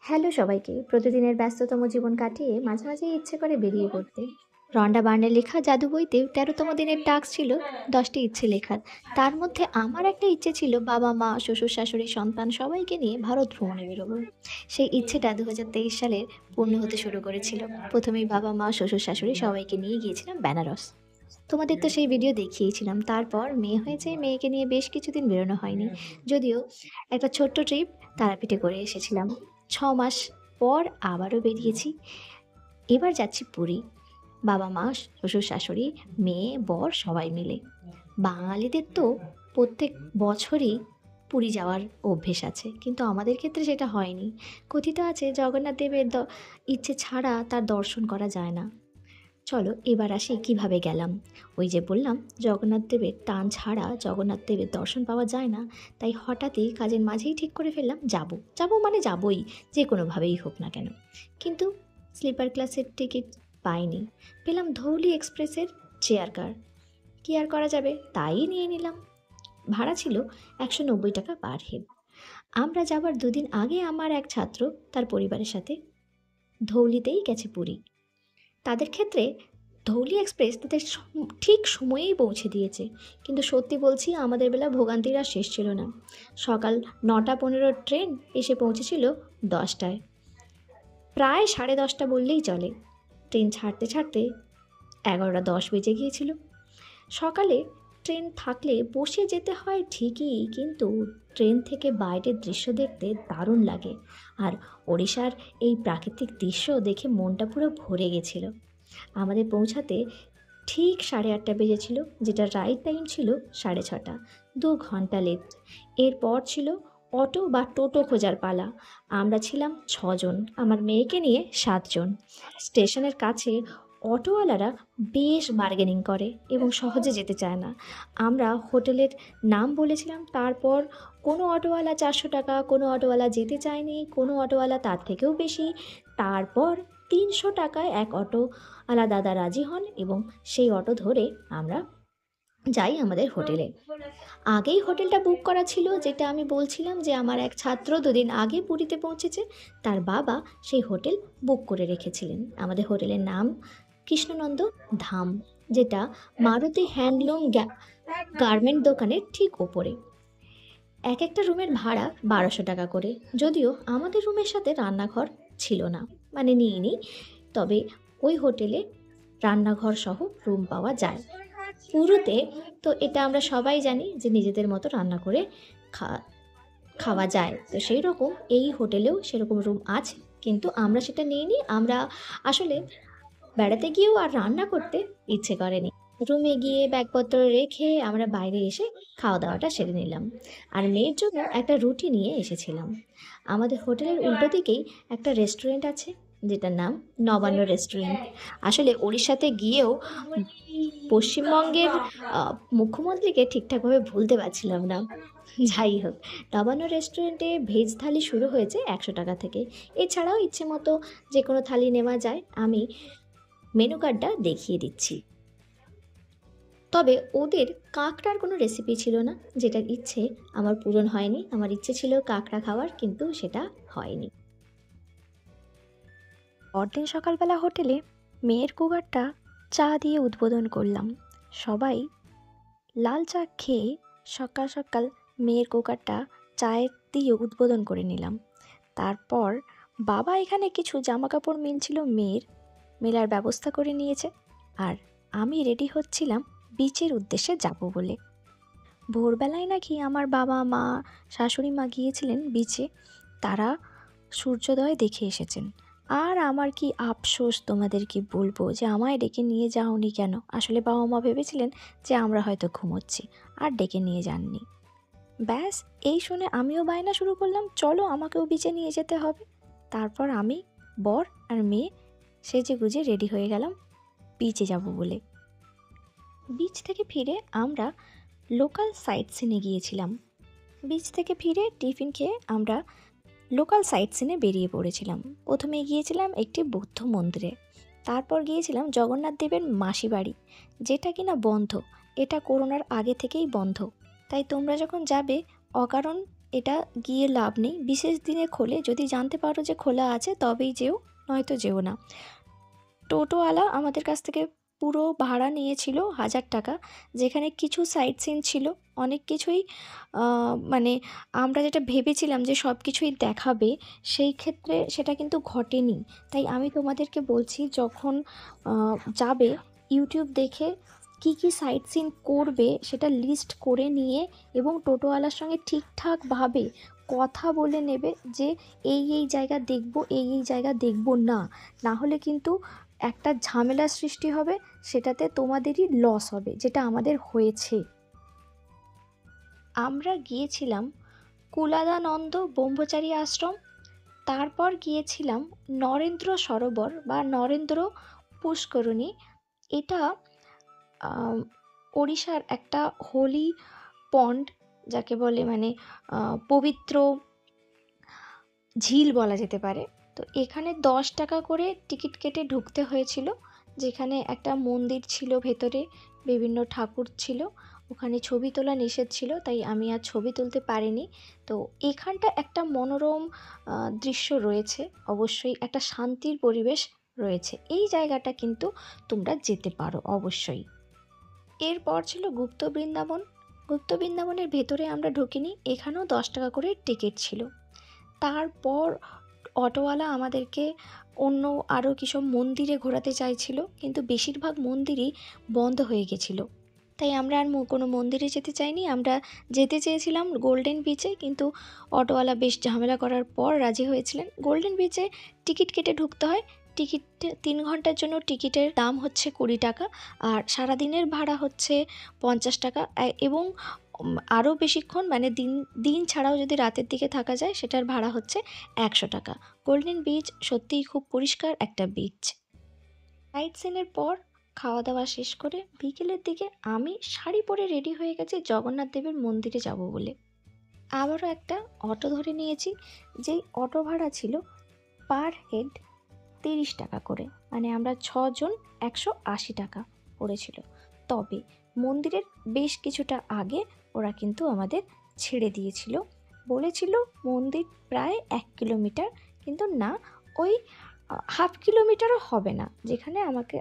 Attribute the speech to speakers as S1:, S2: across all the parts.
S1: Hello সবাইকে। প্রতিদিনের ব্যস্ততম জীবন কাটিয়ে মাঝে মাঝে ইচ্ছে করে বেরিয়ে পড়তে। রন্ডা বার্নের লেখা জাদু বইতে ১৩তম দিনের টাস্ক ছিল ১০টি ইচ্ছে লেখার। তার মধ্যে আমার একটা ইচ্ছে ছিল বাবা মা শ্বশুর শাশুড়ি সন্তান সবাইকে নিয়ে ভারত ভ্রমণে বেরোবো। সেই ইচ্ছেটা ২০২৩ সালের পূর্ণ হতে শুরু করেছিল। প্রথমেই বাবা মা শ্বশুর শাশুড়ি সবাইকে নিয়ে গিয়েছিলাম বেনারস। তোমাদের তো সেই ভিডিও দেখিয়েছিলাম। তারপর মেয়ে হয়েছে, মেয়েকে নিয়ে বেশ কিছুদিন বেরোনো হয়নি। যদিও একটা ছোট্ট ট্রিপ তারাপীঠে করে এসেছিলাম। ৬ মাস পর আবারও বেরিয়েছি। এবার যাচ্ছি পুরী। বাবা মা, শ্বশুর-শাশুড়ি, মেয়ে, বর সবাই মিলে। বাঙালিদের তো প্রত্যেক বছরই পুরী যাওয়ার অভ্যেস আছে। কিন্তু আমাদের ক্ষেত্রে সেটা হয়নি। কথিত আছে জগন্নাথ দেবের ইচ্ছে ছাড়া তার দর্শন করা যায় না। চলো এবার আসি কিভাবে গেলাম। ওই যে বললাম জগন্নাথ দেবের টান ছাড়া জগন্নাথ দেবের দর্শন পাওয়া যায় না। তাই হঠাৎই কাজের মাঝেই ঠিক করে ফেললাম যাবো মানে যাবোই, যে কোনোভাবেই হোক না কেন। কিন্তু স্লিপার ক্লাসের টিকিট পাইনি। পেলাম ধৌলি এক্সপ্রেসের চেয়ার কার। কি আর করা যাবে, তাই নিয়ে নিলাম। ভাড়া ছিল ১৯০ টাকা পার হেড। আমরা যাবার দুদিন আগে আমার এক ছাত্র তার পরিবারের সাথে ধৌলিতেই গেছে পুরী। তাদের ক্ষেত্রে ধৌলি এক্সপ্রেস তাদের ঠিক সময়েই পৌঁছে দিয়েছে। কিন্তু সত্যি বলছি আমাদের বেলা ভোগান্তির আর শেষ ছিল না। সকাল ৯টা ১৫ ট্রেন এসে পৌঁছেছিল ১০টায়। প্রায় ১০:৩০ বললেই চলে। ট্রেন ছাড়তে ছাড়তে ১১টা ১০ বেজে গিয়েছিল। সকালে ট্রেন থাকলে বসে যেতে হয় ঠিকই, কিন্তু ট্রেন থেকে বাইরের দৃশ্য দেখতে দারুণ লাগে। আর ওড়িশার এই প্রাকৃতিক দৃশ্য দেখে মনটা পুরো ভরে গেছিল। আমাদের পৌঁছাতে ঠিক ৮:৩০ বেজেছিল, যেটা রাইট টাইম ছিল ৬:৩০। ২ ঘন্টা লেট। এরপর ছিল অটো বা টোটো খোঁজার পালা। আমরা ছিলাম ৬ জন, আমার মেয়েকে নিয়ে ৭ জন। স্টেশনের কাছে অটোওয়ালারা বেশ বার্গেনিং করে এবং সহজে যেতে চায় না। আমরা হোটেলের নাম বলেছিলাম, তারপর কোনো অটোওয়ালা ৪০০ টাকা, কোনো অটোওয়ালা যেতে চায়নি, কোনো অটোওয়ালা তার থেকেও বেশি। তারপর ৩০০ টাকায় এক অটোওয়ালা দাদা রাজি হন এবং সেই অটো ধরে আমরা যাই আমাদের হোটেলে। আগেই হোটেলটা বুক করা ছিল, যেটা আমি বলছিলাম যে আমার এক ছাত্র দুদিন আগে পুরীতে পৌঁছেছে, তার বাবা সেই হোটেল বুক করে রেখেছিলেন। আমাদের হোটেলের নাম কৃষ্ণনন্দ ধাম, যেটা মারুতি হ্যান্ডলুম গার্মেন্ট দোকানের ঠিক ওপরে। এক একটা রুমের ভাড়া ১২০০ টাকা করে। যদিও আমাদের রুমের সাথে রান্নাঘর ছিল না, মানে নিইনি। তবে ওই হোটেলে রান্নাঘর সহ রুম পাওয়া যায়। পুরোতে তো এটা আমরা সবাই জানি যে নিজেদের মতো রান্না করে খাওয়া যায়। তো সেই রকম এই হোটেলেও সেরকম রুম আছে, কিন্তু আমরা সেটা নিইনি। আমরা আসলে বেড়াতে গিয়েও আর রান্না করতে ইচ্ছে করেনি। রুমে গিয়ে ব্যাগপত্র রেখে আমরা বাইরে এসে খাওয়া দাওয়াটা সেরে নিলাম। আর মেয়ের জন্য একটা রুটি নিয়ে এসেছিলাম। আমাদের হোটেলের উল্টো দিকেই একটা রেস্টুরেন্ট আছে, যেটার নাম নবান্ন রেস্টুরেন্ট। আসলে ওড়িশাতে গিয়েও পশ্চিমবঙ্গের মুখ্যমন্ত্রীকে ঠিকঠাকভাবে ভুলতে পারছিলাম না। যাই হোক, নবান্ন রেস্টুরেন্টে ভেজ থালি শুরু হয়েছে ১০০ টাকা থেকে। এছাড়াও ইচ্ছে মতো যে কোনো থালি নেওয়া যায়। আমি মেনু কার্ডটা দেখিয়ে দিচ্ছি। তবে ওদের কাঁকড়ার কোনো রেসিপি ছিল না, যেটার ইচ্ছে আমার পূরণ হয়নি। আমার ইচ্ছে ছিল কাঁকড়া খাওয়ার, কিন্তু সেটা হয়নি। পরদিন সকালবেলা হোটেলে মেয়ের কুকারটা চা দিয়ে উদ্বোধন করলাম। সবাই লাল চা খেয়ে সকাল সকাল মেয়ের কুকারটা চায়ের দিয়ে উদ্বোধন করে নিলাম। তারপর বাবা এখানে কিছু জামাকাপড় মিলছিল মেলার ব্যবস্থা করে নিয়েছে। আর আমি রেডি হচ্ছিলাম বিচের উদ্দেশ্যে যাব বলে। ভোরবেলায় নাকি আমার বাবা মা শাশুড়ি মা গিয়েছিলেন বিচে। তারা সূর্যোদয় দেখে এসেছেন। আর আমার কি আফসোস তোমাদের কি বলবো, যে আমায় ডেকে নিয়ে যাওনি কেন। আসলে বাবা মা ভেবেছিলেন যে আমরা হয়তো ঘুমোচ্ছি, আর ডেকে নিয়ে যাননি। ব্যাস, এই শুনে আমিও বায়না শুরু করলাম, চলো আমাকেও বিচে নিয়ে যেতে হবে। তারপর আমি, বর আর মেয়ে সেজে গুজে রেডি হয়ে গেলাম বিচে যাব বলে। বিচ থেকে ফিরে আমরা লোকাল সাইট সিনে গিয়েছিলাম। বিচ থেকে ফিরে টিফিন খেয়ে আমরা লোকাল সাইট সিনে বেরিয়ে পড়েছিলাম। প্রথমে গিয়েছিলাম একটি বৌদ্ধ মন্দিরে। তারপর গিয়েছিলাম জগন্নাথ দেবের মাসি বাড়ি, যেটা কিনা বন্ধ। এটা করোনার আগে থেকেই বন্ধ। তাই তোমরা যখন যাবে অকারণ এটা গিয়ে লাভ নেই। বিশেষ দিনে খোলে, যদি জানতে পারো যে খোলা আছে তবেই যেও, নয়তো যেও না। টোটোওয়ালা আমাদের কাছ থেকে পুরো ভাড়া নিয়েছিল 1000 টাকা, যেখানে কিছু সাইট সিন ছিল, অনেক কিছুই মানে আমরা যেটা ভেবেছিলাম যে সব কিছুই দেখাবে, সেই ক্ষেত্রে সেটা কিন্তু ঘটেনি। তাই আমি তোমাদেরকে বলছি, যখন যাবে ইউটিউব দেখে কি কি সাইট সিন করবে সেটা লিস্ট করে নিয়ে এবং টোটোওয়ালার সঙ্গে ঠিকঠাকভাবে কথা বলে নেবে যে এই জায়গা দেখব, এই জায়গা দেখব না। না হলে কিন্তু একটা ঝামেলার সৃষ্টি হবে, সেটাতে তোমাদেরই লস হবে, যেটা আমাদের হয়েছে। আমরা গিয়েছিলাম কুলাদানন্দ ব্রহ্মচারী আশ্রম, তারপর গিয়েছিলাম নরেন্দ্র সরোবর বা নরেন্দ্র পুষ্করণী। এটা ওড়িশার একটা হোলি পন্ড যাকে বলে, মানে পবিত্র ঝিল বলা যেতে পারে। তো এখানে 10 টাকা করে টিকিট কেটে ঢুকতে হয়েছিল, যেখানে একটা মন্দির ছিল, ভেতরে বিভিন্ন ঠাকুর ছিল। ওখানে ছবি তোলা নিষেধ ছিল, তাই আমি আর ছবি তুলতে পারিনি। তো এখানটা একটা মনোরম দৃশ্য রয়েছে, অবশ্যই একটা শান্তির পরিবেশ রয়েছে। এই জায়গাটা কিন্তু তোমরা যেতে পারো অবশ্যই। এরপর ছিল গুপ্ত বৃন্দাবন। গুপ্ত বৃন্দাবনের ভেতরে আমরা ঢুকিনি, এখানেও 10 টাকা করে টিকিট ছিল। তারপর অটোওয়ালা আমাদেরকে অন্য আরও কিছু মন্দিরে ঘোরাতে চাইছিল, কিন্তু বেশিরভাগ মন্দিরই বন্ধ হয়ে গেছিলো, তাই আমরা আর কোনো মন্দিরে যেতে চাইনি। আমরা যেতে চেয়েছিলাম গোল্ডেন বিচে, কিন্তু অটোওয়ালা বেশ ঝামেলা করার পর রাজি হয়েছিলেন। গোল্ডেন বিচে টিকিট কেটে ঢুকতে হয়। টিকিট 3 ঘন্টার জন্য টিকিটের দাম হচ্ছে 20 টাকা, আর সারাদিনের ভাড়া হচ্ছে 50 টাকা। এবং আরও বেশিক্ষণ, মানে দিন ছাড়াও যদি রাতের দিকে থাকা যায়, সেটার ভাড়া হচ্ছে 100 টাকা। গোল্ডেন বিচ সত্যিই খুব পরিষ্কার একটা বিচ। সাইট সিনের পর খাওয়া দাওয়া শেষ করে বিকেলের দিকে আমি শাড়ি পরে রেডি হয়ে গেছি জগন্নাথ দেবের মন্দিরে যাব বলে। আবারও একটা অটো ধরে নিয়েছি, যেই অটো ভাড়া ছিল পার হেড 30 টাকা করে, মানে আমরা 6 জন 180 টাকা পড়েছিল। তবে মন্দিরের বেশ কিছুটা আগে ওরা কিন্তু আমাদের ছেড়ে দিয়েছিল, বলেছিল মন্দির প্রায় 1 কিলোমিটার, কিন্তু না, ওই হাফ কিলোমিটারও হবে না, যেখানে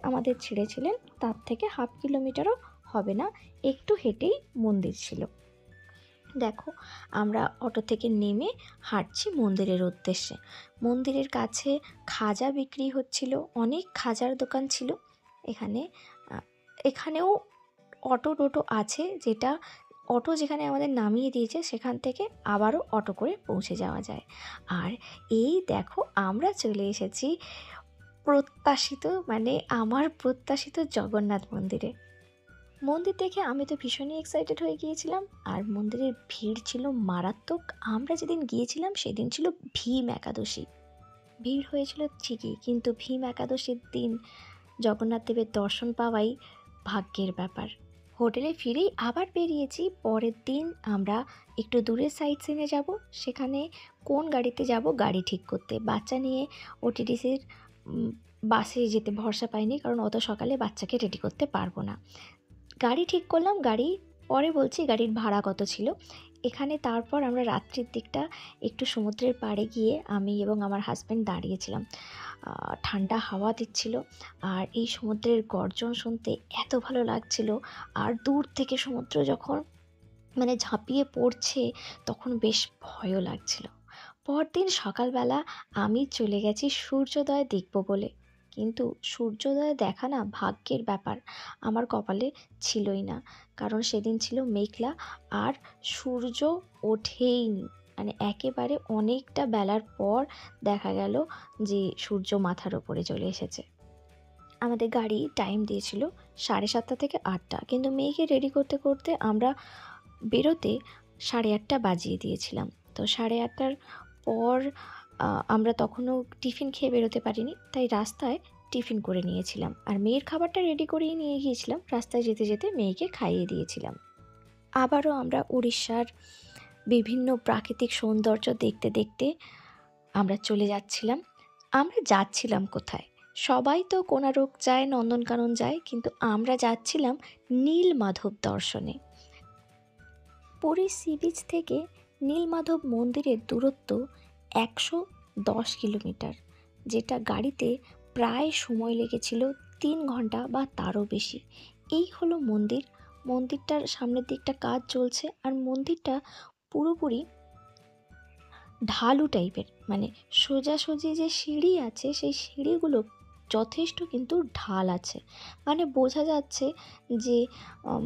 S1: আমাদের ছেড়েছিলেন তার থেকে হাফ কিলোমিটারও হবে না, একটু হেঁটেই মন্দির ছিল। দেখো, আমরা অটো থেকে নেমে হাঁটছি মন্দিরের উদ্দেশ্যে। মন্দিরের কাছে খাজা বিক্রি হচ্ছিল, অনেক খাজার দোকান ছিল এখানে। এখানেও অটো টোটো আছে, যেটা অটো যেখানে আমাদের নামিয়ে দিয়েছে সেখান থেকে আবারও অটো করে পৌঁছে যাওয়া যায়। আর এই দেখো, আমরা চলে এসেছি প্রত্যাশিত, মানে আমার প্রত্যাশিত জগন্নাথ মন্দিরে। মন্দির দেখে আমি তো ভীষণই এক্সাইটেড হয়ে গিয়েছিলাম, আর মন্দিরের ভিড় ছিল মারাত্মক। আমরা যেদিন গিয়েছিলাম সেদিন ছিল ভীম একাদশী। ভিড় হয়েছিল ঠিকই, কিন্তু ভীম একাদশীর দিন জগন্নাথ দেবের দর্শন পাওয়াই ভাগ্যের ব্যাপার। হোটেলে ফিরেই আবার বেরিয়েছি পরের দিন আমরা একটু দূরের সাইট সিনে যাব। সেখানে কোন গাড়িতে যাব গাড়ি ঠিক করতে, বাচ্চা নিয়ে ওটিডিসির বাসে যেতে ভরসা পাইনি, কারণ অত সকালে বাচ্চাকে রেডি করতে পারবো না। গাড়ি ঠিক করলাম, গাড়ি পরে বলছি গাড়ির ভাড়া কত ছিল। এখানে তারপর আমরা রাত্রির দিকটা একটু সমুদ্রের পাড়ে গিয়ে আমি এবং আমার হাজব্যান্ড দাঁড়িয়েছিলাম। ঠান্ডা হাওয়া দিচ্ছিল, আর এই সমুদ্রের গর্জন শুনতে এত ভালো লাগছিল। আর দূর থেকে সমুদ্র যখন মানে ঝাঁপিয়ে পড়ছে, তখন বেশ ভয়ও লাগছিল। পরদিন সকালবেলা আমি চলে গেছি সূর্যোদয় দেখব বলে, কিন্তু সূর্যোদয় দেখা না ভাগ্যের ব্যাপার, আমার কপালে ছিলই না, কারণ সেদিন ছিল মেঘলা আর সূর্য ওঠেইনি। মানে একেবারে অনেকটা বেলার পর দেখা গেল যে সূর্য মাথার ওপরে চলে এসেছে। আমাদের গাড়ি টাইম দিয়েছিল 7:30 থেকে 8টা, কিন্তু মেয়েকে রেডি করতে করতে আমরা বেরোতে 8:30 বাজিয়ে দিয়েছিলাম। তো 8:30টার পর আমরা তখনও টিফিন খেয়ে বেরোতে পারিনি, তাই রাস্তায় টিফিন করে নিয়েছিলাম, আর মেয়ের খাবারটা রেডি করেই নিয়ে গিয়েছিলাম। রাস্তায় যেতে যেতে মেয়েকে খাইয়ে দিয়েছিলাম। আবারও আমরা উড়িষ্যার বিভিন্ন প্রাকৃতিক সৌন্দর্য দেখতে দেখতে আমরা চলে যাচ্ছিলাম। আমরা যাচ্ছিলাম কোথায়? সবাই তো কোণারক যায়, নন্দনকানন যায়, কিন্তু আমরা যাচ্ছিলাম নীলমাধব দর্শনে। পুরী সি বিচ থেকে নীলমাধব মন্দিরের দূরত্ব 110 কিলোমিটার, যেটা গাড়িতে প্রায় সময় লেগেছিল 3 ঘন্টা বা তারও বেশি। এই হলো মন্দির। মন্দিরটার সামনের দিকটা কাজ চলছে, আর মন্দিরটা পুরোপুরি ঢালু টাইপের, মানে সোজাসুজি যে সিঁড়ি আছে সেই সিঁড়িগুলো যথেষ্ট কিন্তু ঢাল আছে। মানে বোঝা যাচ্ছে যে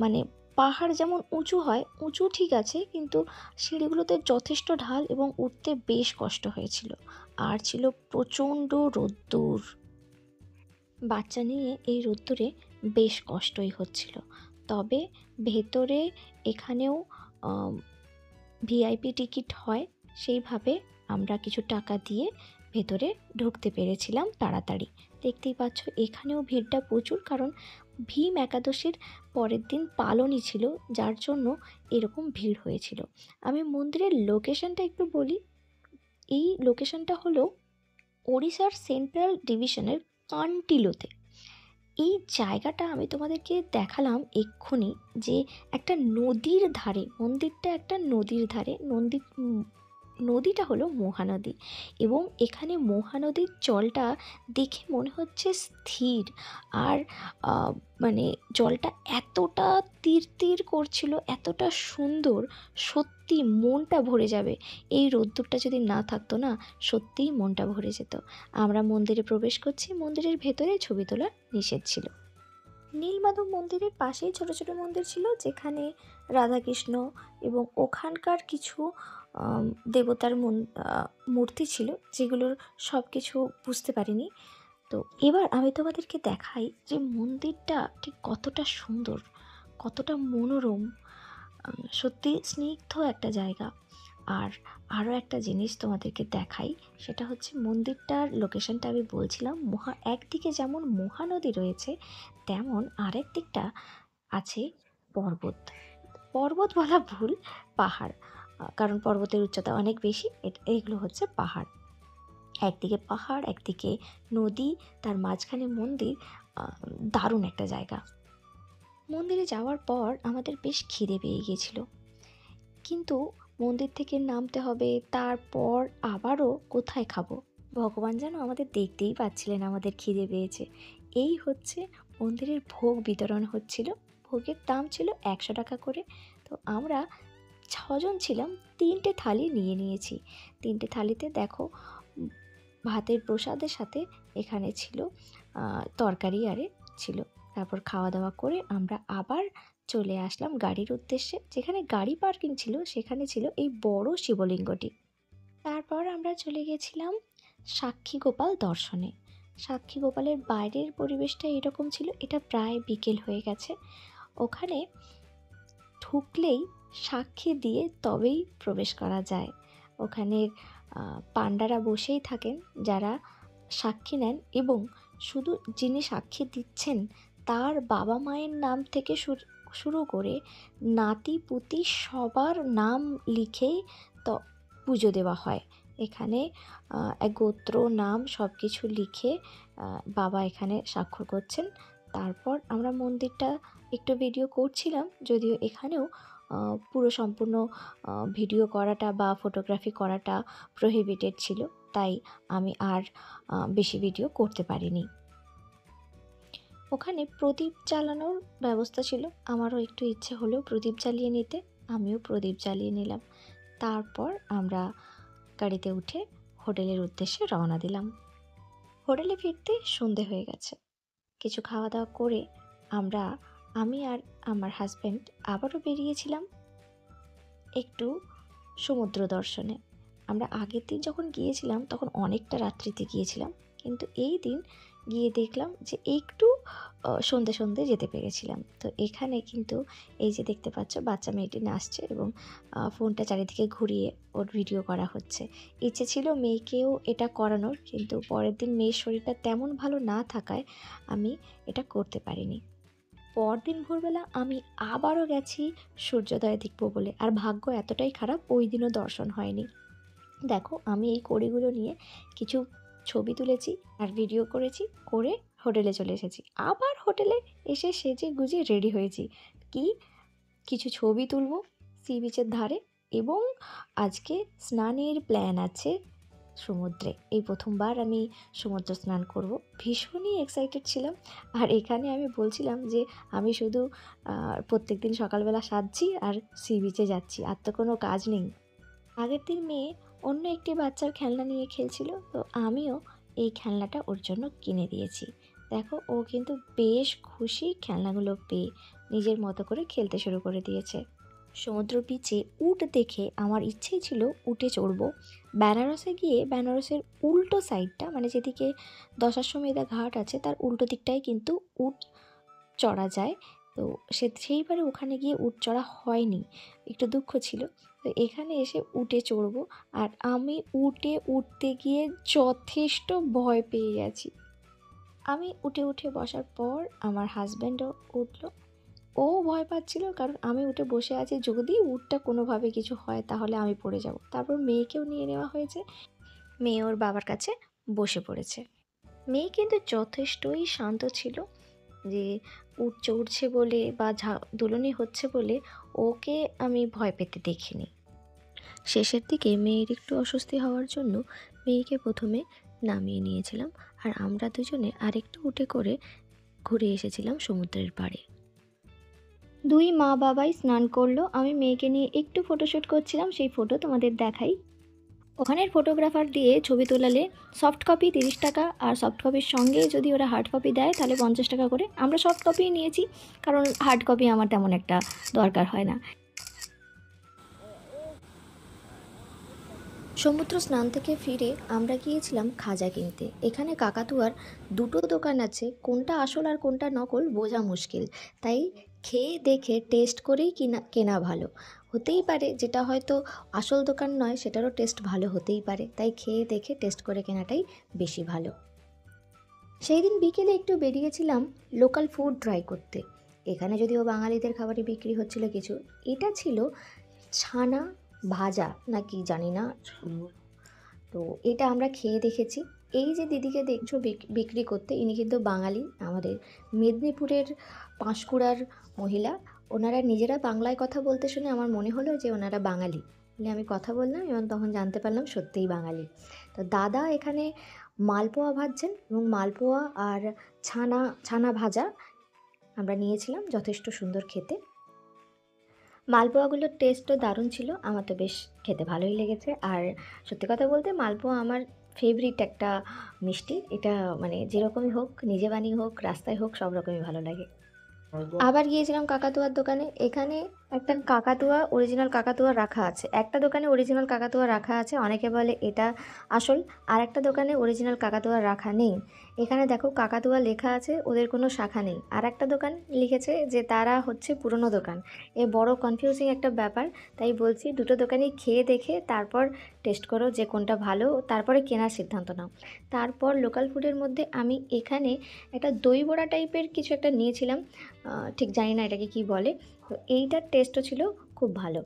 S1: মানে পাহাড় যেমন উঁচু হয়, উঁচু ঠিক আছে, কিন্তু সিঁড়িগুলোতে যথেষ্ট ঢাল এবং উঠতে বেশ কষ্ট হয়েছিল। আর ছিল প্রচণ্ড রোদ্দুর। বাচ্চা নিয়ে এই রোদ্দুরে বেশ কষ্টই হচ্ছিল। তবে ভেতরে এখানেও ভিআইপি টিকিট হয়, সেইভাবে আমরা কিছু টাকা দিয়ে ভেতরে ঢুকতে পেরেছিলাম তাড়াতাড়ি। দেখতেই পাচ্ছ এখানেও ভিড়টা প্রচুর, কারণ ভীম একাদশীর পরের দিন পালনই ছিল, যার জন্য এরকম ভিড় হয়েছিল। আমি মন্দিরের লোকেশনটা একটু বলি। এই লোকেশনটা হলো ওড়িশার সেন্ট্রাল ডিভিশনের কান্টিলোতে। এই জায়গাটা আমি তোমাদেরকে দেখালাম এক্ষুনি, যে একটা নদীর ধারে, মন্দিরটা একটা নদীর ধারে। নদীটা হলো মহানদী, এবং এখানে মহানদীর জলটা দেখে মনে হচ্ছে স্থির। আর মানে জলটা এতটা তীর তীর করছিল, এতটা সুন্দর, সত্যি মনটা ভরে যাবে। এই রোদ্দুরটা যদি না থাকতো না, সত্যিই মনটা ভরে যেত। আমরা মন্দিরে প্রবেশ করছি। মন্দিরের ভেতরে ছবি তোলা নিষেধ ছিল। নীলমাধব মন্দিরের পাশেই ছোট ছোট মন্দির ছিল, যেখানে রাধাকৃষ্ণ এবং ওখানকার কিছু দেবতার মূর্তি ছিল, যেগুলোর সব কিছু বুঝতে পারিনি। তো এবার আমি তোমাদেরকে দেখাই যে মন্দিরটা ঠিক কতটা সুন্দর, কতটা মনোরম। সত্যি স্নিগ্ধ একটা জায়গা। আর আরও একটা জিনিস তোমাদেরকে দেখাই, সেটা হচ্ছে মন্দিরটার লোকেশনটা আমি বলছিলাম। একদিকে যেমন মহানদী রয়েছে, তেমন আরেক দিকটা আছে পর্বত। পর্বত বলা ভুল, পাহাড়, কারণ পর্বতের উচ্চতা অনেক বেশি। এইগুলো হচ্ছে পাহাড়। একদিকে পাহাড়, একদিকে নদী, তার মাঝখানে মন্দির। দারুণ একটা জায়গা। মন্দিরে যাওয়ার পর আমাদের বেশ খিদে পেয়ে গিয়েছিল, কিন্তু মন্দির থেকে নামতে হবে, তারপর আবারও কোথায় খাবো ভগবান যেন আমাদের দেখতেই পাচ্ছিলেন আমাদের খিদে পেয়েছে। এই হচ্ছে মন্দিরের ভোগ বিতরণ হচ্ছিল। ভোগের দাম ছিল 100 টাকা করে। তো আমরা 6জন ছিলাম, 3টে থালি নিয়ে নিয়েছি। 3টে থালিতে দেখো ভাতের প্রসাদের সাথে এখানে ছিল তরকারি আরে ছিল। তারপর খাওয়া দাওয়া করে আমরা আবার চলে আসলাম গাড়ির উদ্দেশ্যে। যেখানে গাড়ি পার্কিং ছিল সেখানে ছিল এই বড় শিবলিঙ্গটি। তারপর আমরা চলে গেছিলাম সাক্ষী গোপাল দর্শনে। সাক্ষী গোপালের বাইরের পরিবেশটা এরকম ছিল। এটা প্রায় বিকেল হয়ে গেছে। ওখানে ঢুকলেই সাক্ষী দিয়ে তবেই প্রবেশ করা যায়। ওখানে পান্ডারা বসেই থাকেন, যারা সাক্ষী নেন, এবং শুধু যিনি সাক্ষী দিচ্ছেন তার বাবা মায়ের নাম থেকে শুরু করে নাতি পুতি সবার নাম লিখেই তো পুজো দেওয়া হয়। এখানে গোত্র, নাম সব কিছু লিখে বাবা এখানে স্বাক্ষর করছেন। তারপর আমরা মন্দিরটা একটু ভিডিও করছিলাম, যদিও এখানেও পুরো সম্পূর্ণ ভিডিও করাটা বা ফটোগ্রাফি করাটা প্রহিবিটেড ছিল, তাই আমি আর বেশি ভিডিও করতে পারিনি। ওখানে প্রদীপ জ্বালানোর ব্যবস্থা ছিল। আমারও একটু ইচ্ছে হলো প্রদীপ জ্বালিয়ে নিতে, আমিও প্রদীপ জ্বালিয়ে নিলাম। তারপর আমরা গাড়িতে উঠে হোটেলের উদ্দেশ্যে রওনা দিলাম। হোটেলে ফিরতে সন্ধে হয়ে গেছে। কিছু খাওয়া দাওয়া করে আমি আর আমার হাজব্যান্ড আবারও বেরিয়েছিলাম একটু সমুদ্র দর্শনে। আমরা আগের দিন যখন গিয়েছিলাম তখন অনেকটা রাত্রিতে গিয়েছিলাম, কিন্তু এই দিন গিয়ে দেখলাম যে একটু সন্ধে সন্ধে যেতে পেরেছিলাম। তো এখানে কিন্তু এই যে দেখতে পাচ্ছ বাচ্চা মেয়েটি নাচছে এবং ফোনটা চারিদিকে ঘুরিয়ে ওর ভিডিও করা হচ্ছে। ইচ্ছে ছিল মেয়েকেও এটা করানোর, কিন্তু পরের দিন মেয়ের শরীরটা তেমন ভালো না থাকায় আমি এটা করতে পারিনি। পরদিন ভোরবেলা আমি আবারও গেছি সূর্যোদয় দেখব বলে, আর ভাগ্য এতটাই খারাপ ওই দিনও দর্শন হয়নি। দেখো আমি এই কড়িগুলো নিয়ে কিছু ছবি তুলেছি আর ভিডিও করেছি, করে হোটেলে চলে এসেছি। আবার হোটেলে এসে সেজে গুজে রেডি হয়েছি, কিছু ছবি তুলবো সি বিচের ধারে, এবং আজকে স্নানের প্ল্যান আছে সমুদ্রে। এই প্রথমবার আমি সমুদ্র স্নান করব, ভীষণই এক্সাইটেড ছিলাম। আর এখানে আমি বলছিলাম যে আমি শুধু প্রত্যেক দিন সকালবেলা সাজছি আর সি বিচে যাচ্ছি, আর তো কোনো কাজ নেই। আগের দিন মেয়ে অন্য একটি বাচ্চার খেলনা নিয়ে খেলছিল, তো আমিও এই খেলনাটা ওর জন্য কিনে দিয়েছি। দেখো, ও কিন্তু বেশ খুশি খেলনাগুলো পেয়ে, নিজের মতো করে খেলতে শুরু করে দিয়েছে। সমুদ্র বিচে উট দেখে আমার ইচ্ছেই ছিল উটে চড়বো। বেনারসে গিয়ে বেনারসের উল্টো সাইডটা, মানে যেদিকে দশাশ্বমেধ ঘাট আছে তার উল্টো দিকটায় কিন্তু উট চড়া যায়। তো সেইবারে ওখানে গিয়ে উট চড়া হয়নি, একটু দুঃখ ছিল। তো এখানে এসে উটে চড়বো, আর আমি উটে উঠতে গিয়ে যথেষ্ট ভয় পেয়ে গেছি। আমি উঠে বসার পর আমার হাজব্যান্ডও উঠলো। ও ভয় পাচ্ছিল, কারণ আমি উঠে বসে আছি, যদি উটটা কোনোভাবে কিছু হয় তাহলে আমি পড়ে যাব। তারপর মেয়েকেও নিয়ে নেওয়া হয়েছে, মেয়ে ওর বাবার কাছে বসে পড়েছে। মেয়ে কিন্তু যথেষ্টই শান্ত ছিল, যে উট চড়ছে বলে বা দুলুনি হচ্ছে বলে ওকে আমি ভয় পেতে দেখিনি। শেষের দিকে মেয়ের একটু অস্বস্তি হওয়ার জন্য মেয়েকে প্রথমে নামিয়ে নিয়েছিলাম, আর আমরা দুজনে আরেকটু উঠে করে ঘুরে এসেছিলাম সমুদ্রের পাড়ে। দুই মা বাবাই স্নান করলো, আমি মেয়েকে নিয়ে একটু ফটোশ্যুট করছিলাম, সেই ফটো তোমাদের দেখাই। ওখানের ফটোগ্রাফার দিয়ে ছবি তোলালে সফট কপি 30 টাকা, আর সফট কপির সঙ্গে যদি ওরা হার্ড কপি দেয় তাহলে 50 টাকা করে। আমরা সফট কপি নিয়েছি, কারণ হার্ড কপি আমার তেমন একটা দরকার হয় না। সমুদ্র স্নান থেকে ফিরে আমরা গিয়েছিলাম খাজা কিনতে। এখানে কাকাতুয়ার দুটো দোকান আছে, কোনটা আসল আর কোনটা নকল বোঝা মুশকিল, তাই খেয়ে দেখে টেস্ট করেই কেনা ভালো। হতেই পারে যেটা হয়তো আসল দোকান নয় সেটারও টেস্ট ভালো হতেই পারে, তাই খেয়ে দেখে টেস্ট করে কেনাটাই বেশি ভালো। সেই দিন বিকেলে একটু বেরিয়েছিলাম লোকাল ফুড ট্রাই করতে। এখানে যদিও বাঙালিদের খাবারই বিক্রি হচ্ছিল কিছু। এটা ছিল ছানা ভাজা নাকি জানি না, তো এটা আমরা খেয়ে দেখেছি। এই যে দিদিকে দেখছো বিক্রি করতে, ইনি কিন্তু বাঙালি, আমাদের মেদিনীপুরের পাঁশকুড়ার মহিলা। ওনারা নিজেরা বাংলায় কথা বলতে শুনে আমার মনে হলো যে ওনারা বাঙালি, বলে আমি কথা বললাম এবং তখন জানতে পারলাম সত্যিই বাঙালি। তো দাদা এখানে মালপোয়া ভাজছেন, এবং মালপোয়া আর ছানা ভাজা আমরা নিয়েছিলাম, যথেষ্ট সুন্দর খেতে। মালপোয়াগুলোর টেস্টও দারুণ ছিল, আমার তো বেশ খেতে ভালোই লেগেছে। আর সত্যি কথা বলতে মালপোয়া আমার ফেভারিট একটা মিষ্টি। এটা মানে যেরকমই হোক, নিজে বানিয়ে হোক, রাস্তায় হোক, সব রকমই ভালো লাগে। আবার গিয়েছিলাম কাকাতুয়ার দোকানে। এখানে একটা কাকাতুয়া, অরিজিনাল কাকাতুয়া রাখা আছে। একটা দোকানে অরিজিনাল কাকাতুয়া রাখা আছে, অনেকে বলে এটা আসল। আর একটা দোকানে অরিজিনাল কাকাতুয়া রাখা নেই। এখানে দেখো কাকাতুয়া লেখা আছে, ওদের কোনো শাখা নেই। আর একটা দোকান লিখেছে যে তারা হচ্ছে পুরনো দোকান। এ বড় কনফিউজিং একটা ব্যাপার, তাই বলছি দুটো দোকানেই খেয়ে দেখে তারপর টেস্ট করো যে কোনটা ভালো, তারপরে কেনার সিদ্ধান্ত নাও। তারপর লোকাল ফুডের মধ্যে আমি এখানে একটা দই বড়া টাইপের কিছু একটা নিয়েছিলাম, ঠিক জানি না এটাকে কি বলে। তো এইটার টেস্টও ছিল খুব ভালো।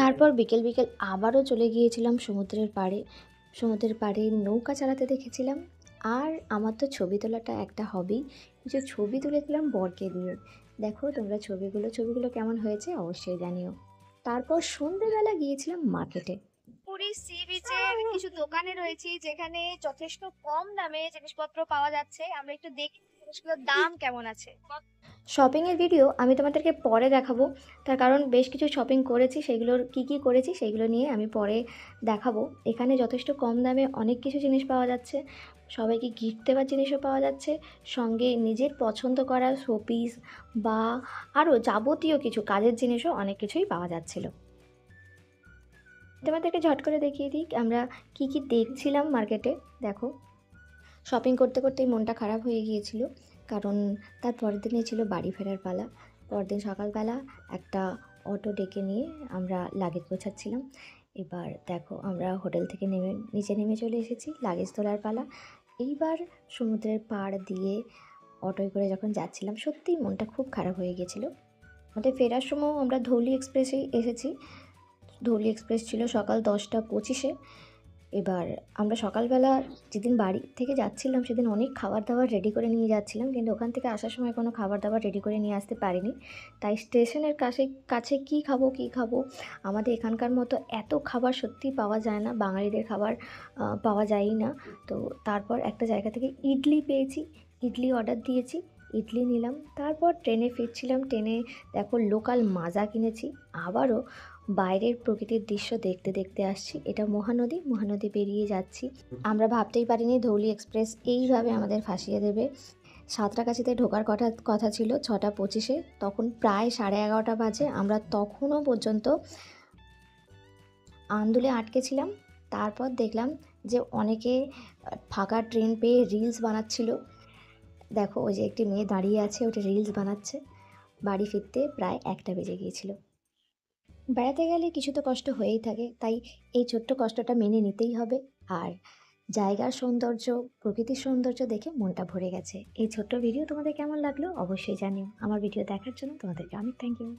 S1: তারপর বিকেল বিকেল আবারও চলে গিয়েছিলাম সমুদ্রের পাড়ে। সমুদ্রের পাড়ে নৌকা চালাতে দেখেছিলাম। আর আমার তো ছবি তোলাটা একটা হবি, কিছু ছবি তুলেছিলাম বরকে দিয়ে। দেখো তোমরা ছবিগুলো কেমন হয়েছে অবশ্যই জানিও। তারপর সন্ধেবেলা গিয়েছিলাম মার্কেটে।
S2: পুরী সি বিচের কিছু দোকানে রয়েছি যেখানে যথেষ্ট কম দামে জিনিসপত্র পাওয়া যাচ্ছে। আমরা একটু দেখি জিনিসগুলোর দাম কেমন আছে।
S1: শপিংয়ের ভিডিও আমি তোমাদেরকে পরে দেখাবো, তার কারণ বেশ কিছু শপিং করেছি, সেগুলোর কি করেছি সেইগুলো নিয়ে আমি পরে দেখাবো। এখানে যথেষ্ট কম দামে অনেক কিছু জিনিস পাওয়া যাচ্ছে, সবাইকে গিফট দেওয়ার জিনিসও পাওয়া যাচ্ছে, সঙ্গে নিজের পছন্দ করা শোপিস বা আরও যাবতীয় কিছু কাজের জিনিসও অনেক কিছুই পাওয়া যাচ্ছিল। তোমাদেরকে ঝট করে দেখিয়ে দিই আমরা কি দেখছিলাম মার্কেটে। দেখো, শপিং করতে করতেই মনটা খারাপ হয়ে গিয়েছিল, কারণ তার পরের দিনে ছিল বাড়ি ফেরার পালা। পরদিন সকালবেলা একটা অটো ডেকে নিয়ে আমরা লাগেজ গোছাচ্ছিলাম। এবার দেখো আমরা হোটেল থেকে নিচে নেমে চলে এসেছি, লাগেজ তোলার পালা। এইবার সমুদ্রের পাড় দিয়ে অটোয় করে যখন যাচ্ছিলাম, সত্যিই মনটা খুব খারাপ হয়ে গেছিলো। আমাদের ফেরার সময় আমরা ধৌলি এক্সপ্রেসেই এসেছি। ধৌলি এক্সপ্রেস ছিল সকাল 10টা 25-এ। এবার আমরা সকালবেলা যেদিন বাড়ি থেকে যাচ্ছিলাম সেদিন অনেক খাবার দাবার রেডি করে নিয়ে যাচ্ছিলাম, কিন্তু ওখান থেকে আসার সময় কোনো খাবার দাবার রেডি করে নিয়ে আসতে পারিনি। তাই স্টেশনের কাছে কাছে কী খাবো কী খাবো, আমাদের এখানকার মতো এত খাবার সত্যিই পাওয়া যায় না, বাঙালিদের খাবার পাওয়া যায়ই না। তো তারপর একটা জায়গা থেকে ইডলি পেয়েছি, ইডলি অর্ডার দিয়েছি, ইডলি নিলাম। তারপর ট্রেনে ফিরছিলাম, ট্রেনে দেখো লোকাল মাজা কিনেছি। আবারও বাইরের প্রকৃতির দৃশ্য দেখতে দেখতে আসছি। এটা মহানদী, মহানদী পেরিয়ে যাচ্ছি। আমরা ভাবতেই পারিনি ধৌলি এক্সপ্রেস এইভাবে আমাদের ফাঁসিয়ে দেবে। সাঁতরাগাছিতে ঢোকার কথা ছিল 6টা 25-এ, তখন প্রায় 11:30 বাজে। আমরা তখনও পর্যন্ত আন্দুলে আটকে ছিলাম। তারপর দেখলাম যে অনেকে ফাঁকা ট্রেন পেয়ে রিলস বানাচ্ছিল। দেখো ওই যে একটি মেয়ে দাঁড়িয়ে আছে, ওটা রিলস বানাচ্ছে। বাড়ি ফিরতে প্রায় 1টা বেজে গিয়েছিল। বেড়াতে গেলে কিছু তো কষ্ট হয়েই থাকে, তাই এই ছোট্ট কষ্টটা মেনে নিতেই হবে। আর জায়গার সৌন্দর্য, প্রকৃতির সৌন্দর্য দেখে মনটা ভরে গেছে। এই ছোট্ট ভিডিও তোমাদের কেমন লাগলো অবশ্যই জানিও। আমার ভিডিও দেখার জন্য তোমাদেরকে অনেক থ্যাংক ইউ।